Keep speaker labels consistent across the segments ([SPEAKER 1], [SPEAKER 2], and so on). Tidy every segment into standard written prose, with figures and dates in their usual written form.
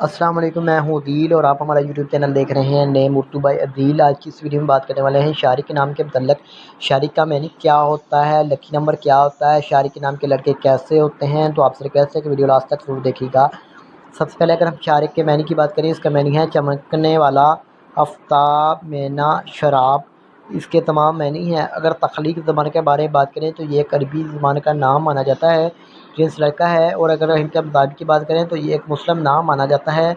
[SPEAKER 1] السلام علیکم، میں ہوں عدیل اور آپ ہمارا یوٹیوب چینل دیکھ رہے ہیں نیم اردو بائی عدیل۔ آج کی اس ویڈیو میں بات کرنے والے ہیں شارک کے نام کے متعلق۔ شارک کا معنی کیا ہوتا ہے، لکی نمبر کیا ہوتا ہے، شارک کے نام کے لڑکے کیسے ہوتے ہیں، تو آپ سے ریکویسٹ ہے کہ ویڈیو لاسٹ تک ضرور دیکھیے گا۔ سب سے پہلے اگر ہم شارک کے معنی کی بات کریں، اس کا معنی ہے چمکنے والا، آفتاب، مینا، شراب۔ اس کے تمام معنی ہیں۔ اگر تخلیق زبان کے بارے میں بات کریں تو یہ ایک عربی زبان کا نام مانا جاتا ہے، جنس لڑکا ہے، اور اگر ان کے مطابق کی بات کریں تو یہ ایک مسلم نام مانا جاتا ہے۔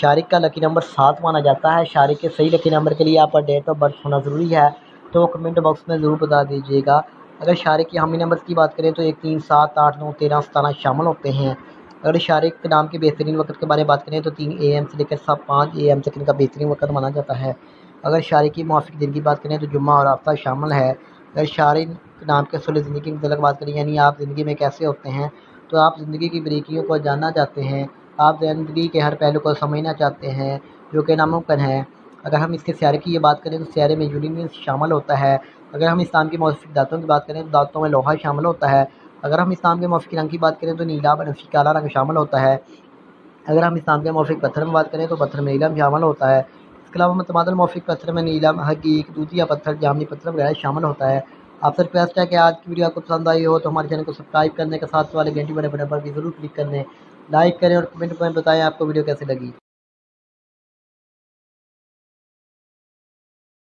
[SPEAKER 1] شارک کا لکی نمبر 7 مانا جاتا ہے۔ شارک کے صحیح لکی نمبر کے لیے آپ کا ڈیٹ آف برتھ ہونا ضروری ہے، تو کمنٹ باکس میں ضرور بتا دیجیے گا۔ اگر شارک کی حامی نمبر کی بات کریں تو 1 3 7 8 9 13 17 شامل ہوتے ہیں۔ اگر شارک کے نام کے بہترین وقت کے بارے میں بات کریں تو 3 AM سے لے کر 5 AM تک ان کا بہترین وقت مانا جاتا ہے۔ اگر شارک کی موافق دن کی بات کریں تو جمعہ اور ہفتہ شامل ہے۔ اگر شارک نام کے اصول زندگی کی متعلق بات کریں، یعنی آپ زندگی میں کیسے ہوتے ہیں، تو آپ زندگی کی باریکیوں کو جاننا چاہتے ہیں، آپ زندگی کے ہر پہلو کو سمجھنا چاہتے ہیں، جو کہ ناممکن ہے۔ اگر ہم اس کے سیارے کی یہ بات کریں تو سیارے میں یورینس شامل ہوتا ہے۔ اگر ہم اسلام کی موافق دانتوں کی بات کریں تو دانتوں میں لوہا شامل ہوتا ہے۔ اگر ہم اسلام کے موافق رنگ کی بات کریں تو نیلا، بنفشی، کالا رنگ شامل ہوتا ہے۔ اگر ہم اسلام کے موافق پتھر میں بات کریں تو پتھر میں نیلم شامل ہوتا ہے۔ اس کے علاوہ متبادل موافق پتھر میں نیلم، حقیق، دودھیا پتھر، جامنی پتھر وغیرہ شامل ہوتا ہے۔ آپ سے ریکویسٹ ہے کہ آج کی ویڈیو آپ کو پسند آئی ہو تو ہمارے چینل کو سبسکرائب کرنے کے ساتھ والے گھنٹی والے بٹن پر بھی ضرور کلک کر لیں، لائک کریں اور کمنٹ میں بتائیں آپ کو ویڈیو کیسے لگی۔